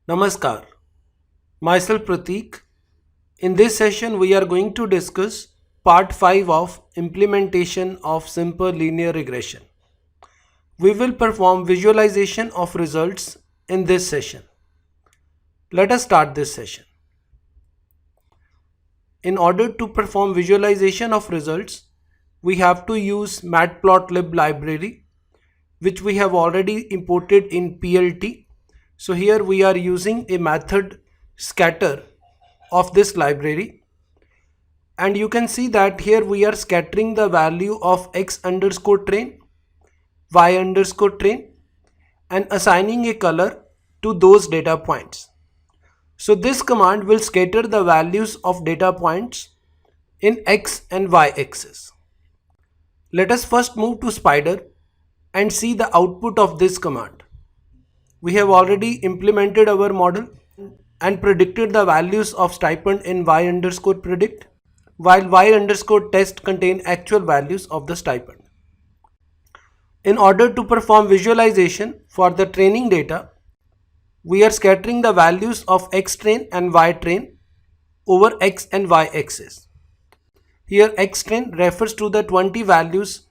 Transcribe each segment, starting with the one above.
Namaskar, myself Pratik. In this session, we are going to discuss part 5 of implementation of simple linear regression. We will perform visualization of results in this session. Let us start this session. In order to perform visualization of results, we have to use matplotlib library, which we have already imported in PLT. So here we are using a method scatter of this library, and you can see that here we are scattering the value of x underscore train, y underscore train, and assigning a color to those data points. So this command will scatter the values of data points in x and y axis. Let us first move to Spider and see the output of this command. We have already implemented our model and predicted the values of stipend in y underscore predict, while y underscore test contain actual values of the stipend. In order to perform visualization for the training data, we are scattering the values of x train and y train over x and y axis. Here x train refers to the 20 values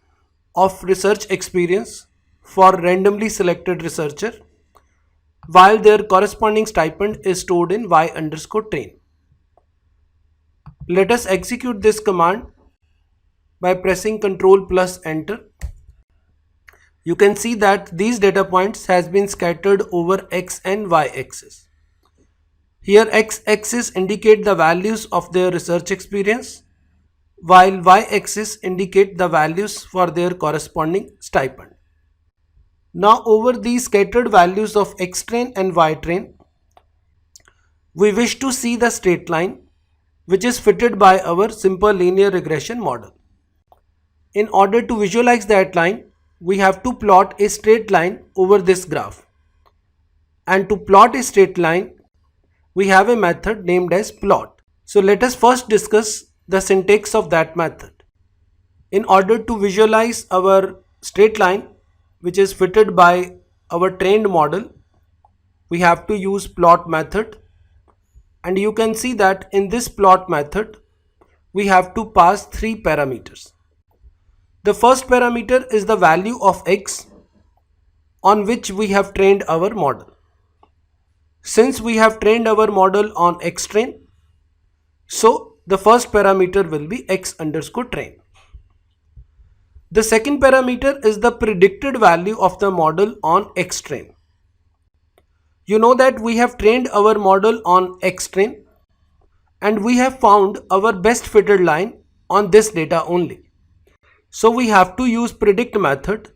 of research experience for randomly selected researcher, while their corresponding stipend is stored in y underscore train. Let us execute this command by pressing Ctrl plus Enter. You can see that these data points has been scattered over x and y axis. Here x axis indicate the values of their research experience, while y axis indicate the values for their corresponding stipend. Now over these scattered values of x train and y train, we wish to see the straight line which is fitted by our simple linear regression model. In order to visualize that line, we have to plot a straight line over this graph. And to plot a straight line, we have a method named as plot. So let us first discuss the syntax of that method. In order to visualize our straight line, which is fitted by our trained model, we have to use plot method. And you can see that in this plot method, we have to pass 3 parameters. The first parameter is the value of x on which we have trained our model. Since we have trained our model on x train, so the first parameter will be x underscore train. The second parameter is the predicted value of the model on x train. You know that we have trained our model on x train and we have found our best fitted line on this data only. So we have to use predict method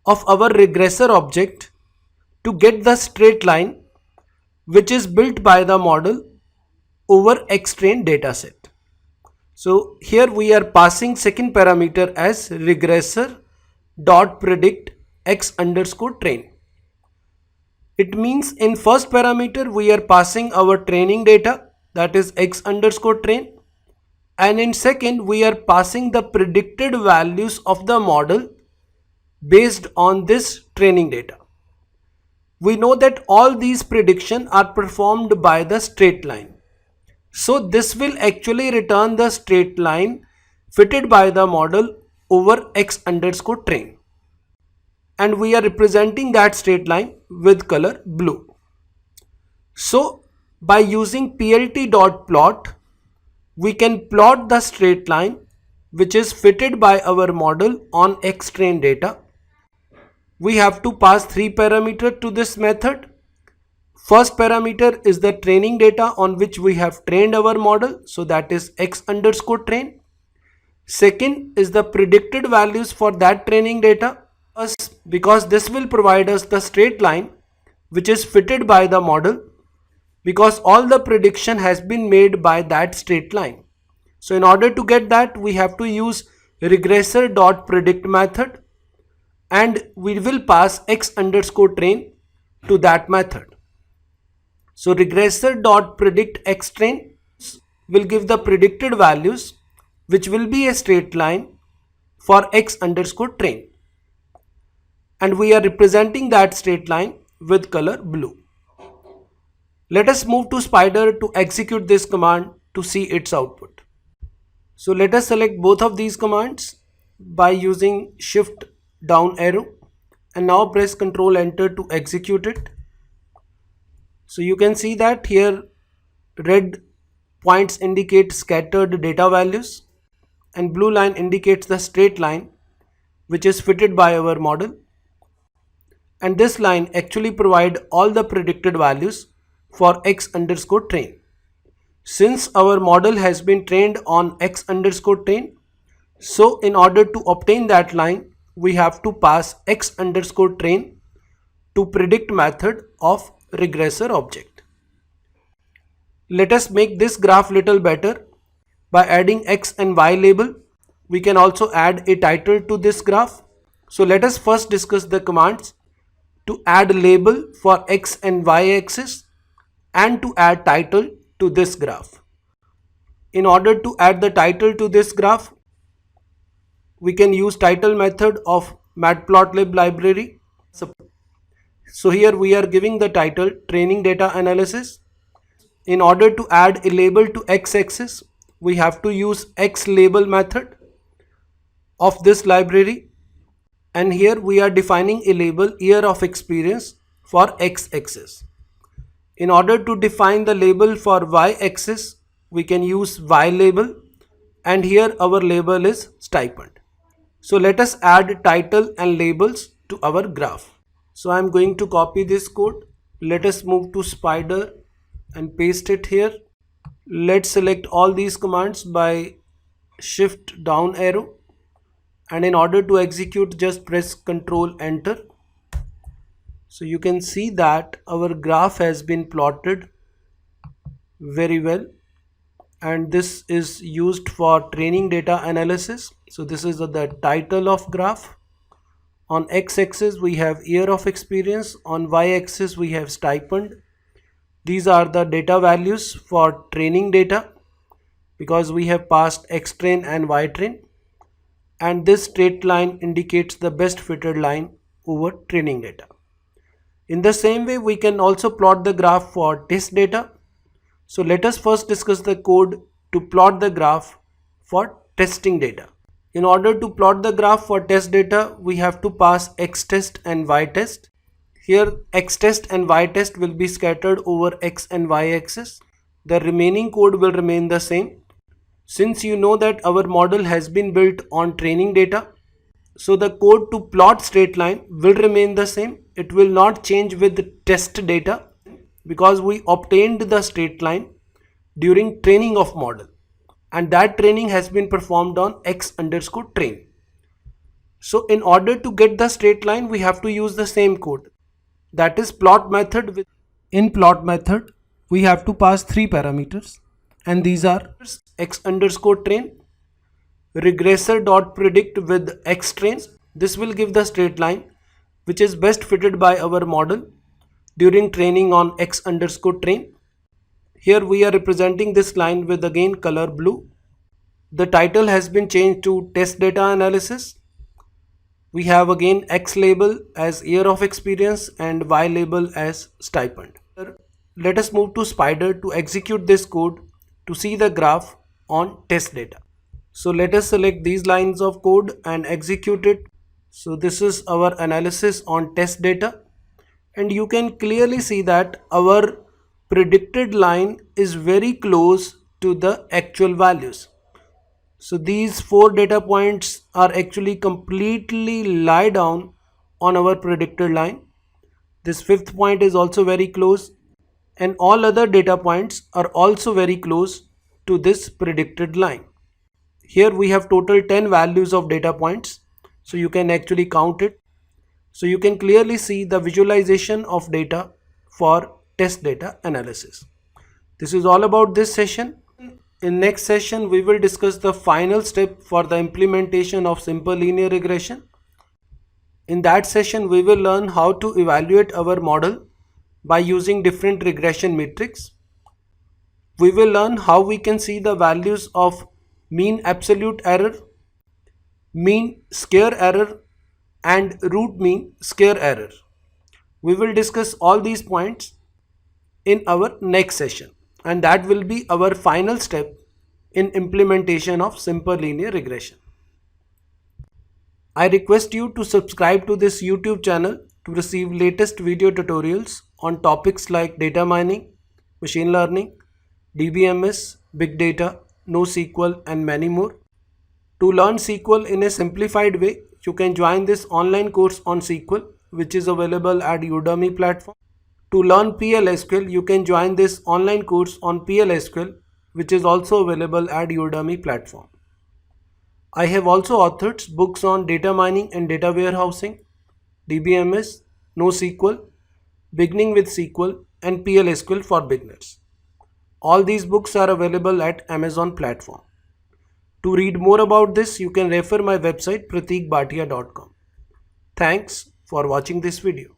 of our regressor object to get the straight line which is built by the model over x train dataset. So here we are passing second parameter as regressor dot predict x underscore train. It means in first parameter we are passing our training data, that is x underscore train, and in second we are passing the predicted values of the model based on this training data. We know that all these predictions are performed by the straight line. So this will actually return the straight line fitted by the model over x underscore train. And we are representing that straight line with color blue. So by using plt.plot, we can plot the straight line which is fitted by our model on x train data. We have to pass 3 parameters to this method. First parameter is the training data on which we have trained our model, so that is x underscore train. Second is the predicted values for that training data, because this will provide us the straight line which is fitted by the model, because all the prediction has been made by that straight line. So in order to get that, we have to use regressor.predict method, and we will pass x underscore train to that method. So regressor.predict x train will give the predicted values which will be a straight line for x underscore train, and we are representing that straight line with color blue. Let us move to Spider to execute this command to see its output. So let us select both of these commands by using Shift down arrow and now press Ctrl Enter to execute it. So you can see that here red points indicate scattered data values and blue line indicates the straight line which is fitted by our model, and this line actually provide all the predicted values for x underscore train. Since our model has been trained on x underscore train, so in order to obtain that line we have to pass x underscore train to predict method of regressor object. Let us make this graph little better by adding x and y label. We can also add a title to this graph. So let us first discuss the commands to add label for x and y axis and to add title to this graph. In order to add the title to this graph, we can use title method of matplotlib library. So here we are giving the title training data analysis. In order to add a label to x-axis, we have to use xLabel method of this library, and here we are defining a label year of experience for x-axis. In order to define the label for y-axis, we can use ylabel, and here our label is stipend. So let us add title and labels to our graph. So I am going to copy this code. Let us move to Spider and paste it here. Let's select all these commands by Shift down arrow, and in order to execute just press Ctrl Enter. So you can see that our graph has been plotted very well, and this is used for training data analysis. So this is the title of graph. On x-axis we have year of experience, on y-axis we have stipend. These are the data values for training data because we have passed x-train and y-train, and this straight line indicates the best fitted line over training data. In the same way we can also plot the graph for test data. So let us first discuss the code to plot the graph for testing data. In order to plot the graph for test data, we have to pass x-test and y-test. Here x-test and y-test will be scattered over x and y axis. The remaining code will remain the same. Since you know that our model has been built on training data, so the code to plot straight line will remain the same. It will not change with the test data because we obtained the straight line during training of model, and that training has been performed on x underscore train. So in order to get the straight line we have to use the same code, that is plot method. In plot method we have to pass three parameters, and these are x underscore train, regressor dot predict with x trains. This will give the straight line which is best fitted by our model during training on x underscore train. Here we are representing this line with again color blue. The title has been changed to test data analysis. We have again x label as year of experience and y label as stipend. Let us move to Spider to execute this code to see the graph on test data. So let us select these lines of code and execute it. So this is our analysis on test data, and you can clearly see that our predicted line is very close to the actual values. So these four data points are actually completely lie down on our predicted line. This fifth point is also very close, and all other data points are also very close to this predicted line. Here we have total 10 values of data points, so you can actually count it. So you can clearly see the visualization of data for test data analysis. This is all about this session. In next session we will discuss the final step for the implementation of simple linear regression. In that session we will learn how to evaluate our model by using different regression metrics. We will learn how we can see the values of mean absolute error, mean square error, and root mean square error. We will discuss all these points in our next session, and that will be our final step in implementation of simple linear regression. I request you to subscribe to this YouTube channel to receive latest video tutorials on topics like data mining, machine learning, DBMS, big data, NoSQL, and many more. To learn SQL in a simplified way, you can join this online course on SQL, which is available at Udemy platform. To learn PLSQL, you can join this online course on PLSQL, which is also available at Udemy platform. I have also authored books on data mining and data warehousing, DBMS, NoSQL, beginning with SQL, and PLSQL for beginners. All these books are available at Amazon platform. To read more about this, you can refer my website prateekbhatia.com. Thanks for watching this video.